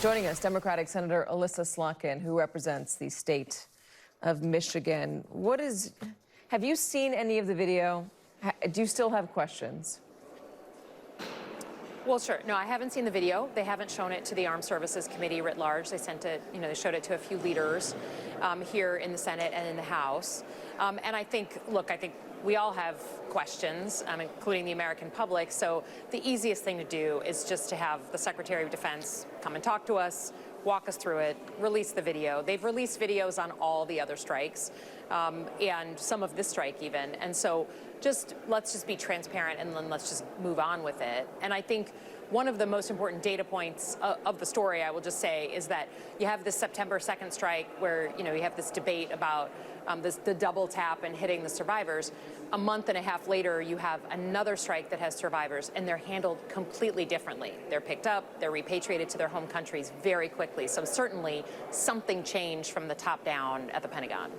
Joining us, Democratic Senator Alyssa Slotkin, who represents the state of Michigan. Have you seen any of the video? Do you still have questions? Well, sure. No, I haven't seen the video. They haven't shown it to the Armed Services Committee writ large. They sent it, they showed it to a few leaders here in the Senate and in the House. And I think we all have questions, including the American public. So the easiest thing to do is just to have the Secretary of Defense come and talk to us, walk us through it, release the video. They've released videos on all the other strikes and some of this strike even. And so let's just be transparent and then let's just move on with it. And I think one of the most important data points of the story, I will just say, is that you have this September 2nd strike where, you have this debate about the double tap and hitting the survivors. A month and a half later, you have another strike that has survivors, and they're handled completely differently. They're picked up, they're repatriated to their home countries very quickly. So certainly something changed from the top down at the Pentagon.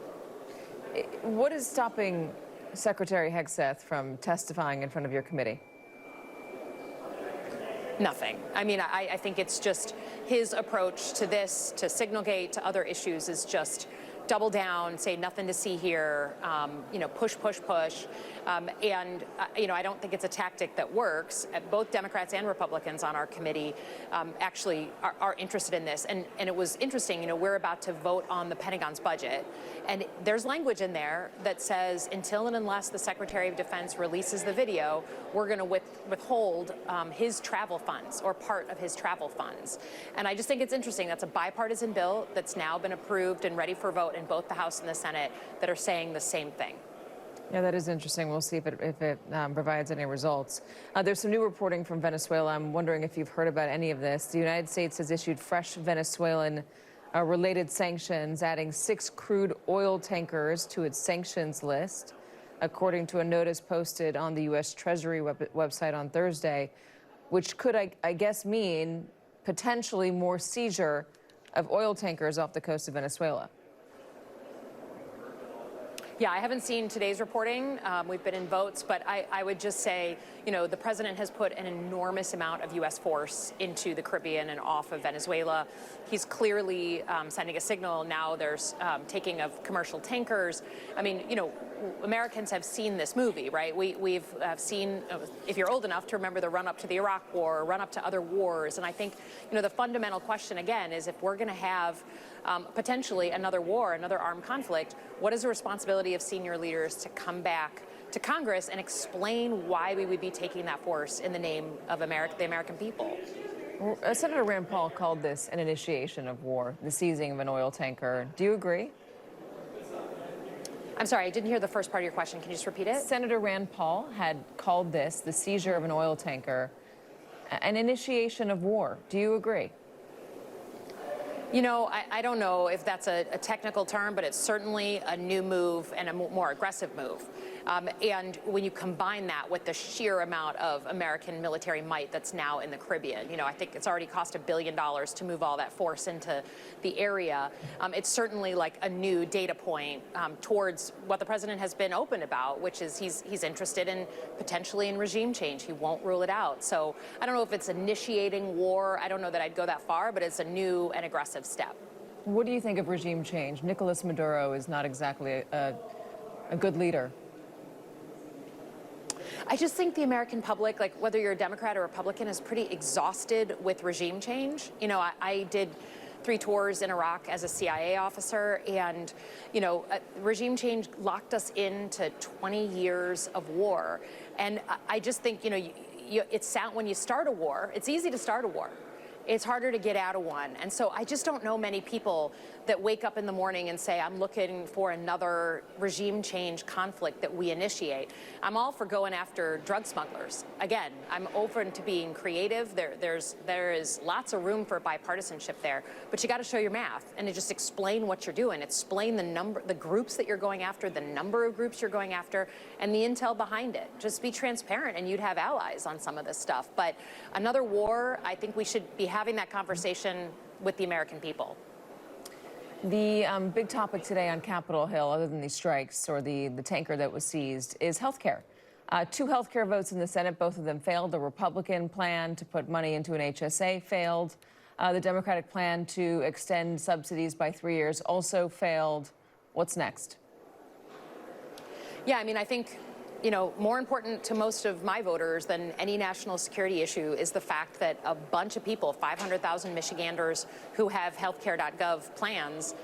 What is stopping Secretary Hegseth from testifying in front of your committee? Nothing. I think it's just his approach to this, to Signalgate, to other issues is just double down, say nothing to see here, push, push, push. I don't think it's a tactic that works. Both Democrats and Republicans on our committee actually are interested in this. And it was interesting, we're about to vote on the Pentagon's budget. And there's language in there that says until and unless the Secretary of Defense releases the video, we're going to withhold his travel funds or part of his travel funds. And I just think it's interesting. That's a bipartisan bill that's now been approved and ready for vote in both the House and the Senate that are saying the same thing. Yeah, that is interesting. We'll see if it provides any results. There's some new reporting from Venezuela. I'm wondering if you've heard about any of this. The United States has issued fresh Venezuelan related sanctions, adding 6 crude oil tankers to its sanctions list, according to a notice posted on the U.S. Treasury website on Thursday, which could, I guess, mean potentially more seizure of oil tankers off the coast of Venezuela. Yeah, I haven't seen today's reporting. We've been in votes, but I would just say, the president has put an enormous amount of U.S. force into the Caribbean and off of Venezuela. He's clearly sending a signal. Now there's taking of commercial tankers. Americans have seen this movie, right? We've seen, if you're old enough to remember the run-up to the Iraq War, run-up to other wars. And I think, the fundamental question, again, is if we're going to have potentially another war, another armed conflict, what is the responsibility of senior leaders to come back to Congress and explain why we would be taking that force in the name of the American people? Well, Senator Rand Paul called this an initiation of war, the seizing of an oil tanker. Do you agree? I'm sorry, I didn't hear the first part of your question. Can you just repeat it? Senator Rand Paul had called this, the seizure of an oil tanker, an initiation of war. Do you agree? I don't know if that's a technical term, but it's certainly a new move and a more aggressive move. And when you combine that with the sheer amount of American military might that's now in the Caribbean, I think it's already cost $1 billion to move all that force into the area. It's certainly like a new data point towards what the president has been open about, which is he's interested in potentially in regime change. He won't rule it out. So I don't know if it's initiating war. I don't know that I'd go that far, but it's a new and aggressive step. What do you think of regime change? Nicolas Maduro is not exactly a good leader. I just think the American public, whether you're a Democrat or Republican, is pretty exhausted with regime change. I did 3 tours in Iraq as a CIA officer, and, regime change locked us into 20 years of war. And I just think, when you start a war, it's easy to start a war. It's harder to get out of one. And so I just don't know many people that wake up in the morning and say, I'm looking for another regime change conflict that we initiate. I'm all for going after drug smugglers. Again, I'm open to being creative. There is lots of room for bipartisanship there, but you got to show your math and to just explain what you're doing. Explain the groups that you're going after, the number of groups you're going after, and the intel behind it. Just be transparent and you'd have allies on some of this stuff. But another war, I think we should be having that conversation with the American people. The big topic today on Capitol Hill, other than these strikes or the tanker that was seized, is health care. 2 health care votes in the Senate, both of them failed. The Republican plan to put money into an HSA failed. The Democratic plan to extend subsidies by 3 years also failed. What's next? Yeah, I mean, I think, you know, more important to most of my voters than any national security issue is the fact that a bunch of people, 500,000 Michiganders who have healthcare.gov plans,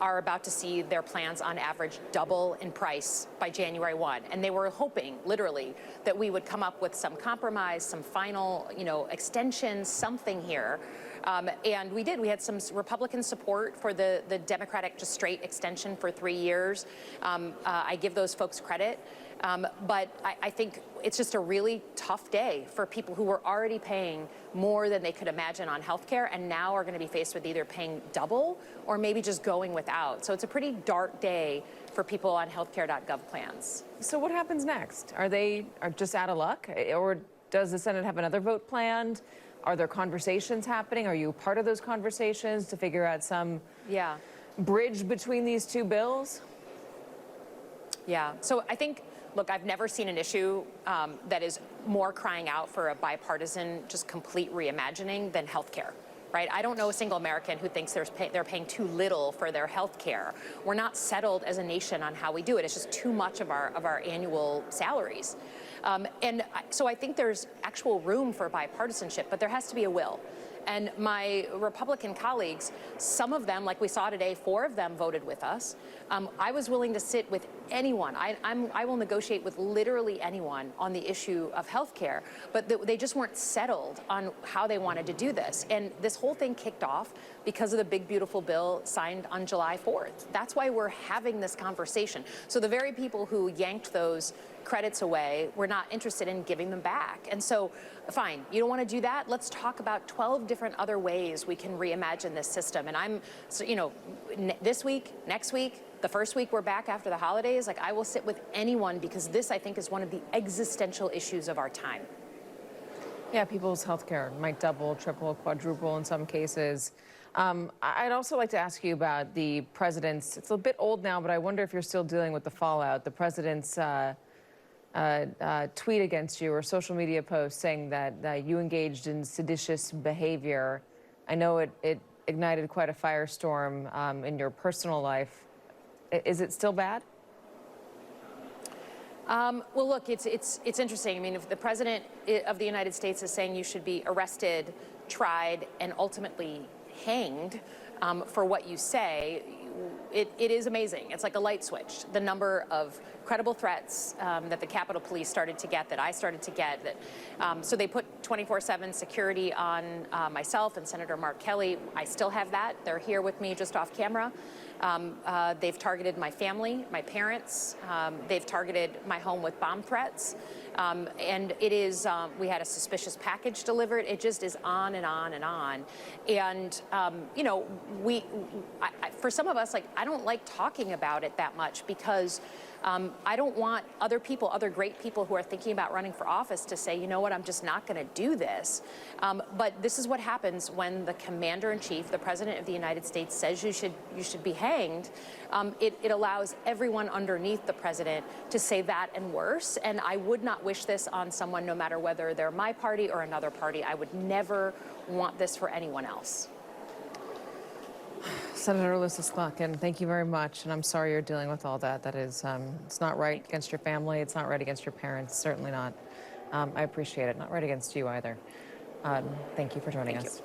are about to see their plans on average double in price by January 1. And they were hoping, literally, that we would come up with some compromise, some final, you know, extension, something here. And we did. We had some Republican support for the Democratic just straight extension for 3 years. I give those folks credit. But I think it's just a really tough day for people who were already paying more than they could imagine on health care and now are going to be faced with either paying double or maybe just going without. So it's a pretty dark day for people on healthcare.gov plans. So what happens next? Are they just out of luck? Or does the Senate have another vote planned? Are there conversations happening? Are you part of those conversations to figure out some bridge between these two bills? Yeah. So I think, look, I've never seen an issue that is more crying out for a bipartisan, just complete reimagining than healthcare. Right? I don't know a single American who thinks they're paying too little for their health care. We're not settled as a nation on how we do it. It's just too much of our annual salaries. And so I think there's actual room for bipartisanship, but there has to be a will. And my Republican colleagues, some of them, like we saw today, 4 of them voted with us. I was willing to sit with anyone. I will negotiate with literally anyone on the issue of health care, but they just weren't settled on how they wanted to do this. And this whole thing kicked off because of the big, beautiful bill signed on July 4th. That's why we're having this conversation. So the very people who yanked those credits away, we're not interested in giving them back. And so, fine, you don't want to do that? Let's talk about 12 different other ways we can reimagine this system. And I'm, so, you know, this week, next week, the first week we're back after the holidays, like I will sit with anyone because this, I think, is one of the existential issues of our time. Yeah, people's health care might double, triple, quadruple in some cases. I'd also like to ask you about the president's, it's a bit old now, but I wonder if you're still dealing with the fallout, the president's tweet against you or social media post saying that you engaged in seditious behavior. I know it ignited quite a firestorm in your personal life. Is it still bad? Well, look, it's interesting. I mean, if the president of the United States is saying you should be arrested, tried, and ultimately hanged for what you say, it is amazing. It's like a light switch. The number of credible threats that the Capitol Police started to get, that I started to get. So they put 24/7 security on myself and Senator Mark Kelly. I still have that. They're here with me just off camera. They've targeted my family, my parents. They've targeted my home with bomb threats. And it is, we had a suspicious package delivered. It just is on and on and on. And, you know, for some of us, like, I don't like talking about it that much because I don't want other people, other great people who are thinking about running for office to say, you know what, I'm just not going to do this. But this is what happens when the commander-in-chief, the president of the United States, says you should be hanged. It allows everyone underneath the president to say that and worse. And I would not wish this on someone, no matter whether they're my party or another party. I would never want this for anyone else. Senator Slotkin, thank you very much, and I'm sorry you're dealing with all that. That is, it's not right against your family. It's not right against your parents. Certainly not. I appreciate it. Not right against you either. Thank you for joining us.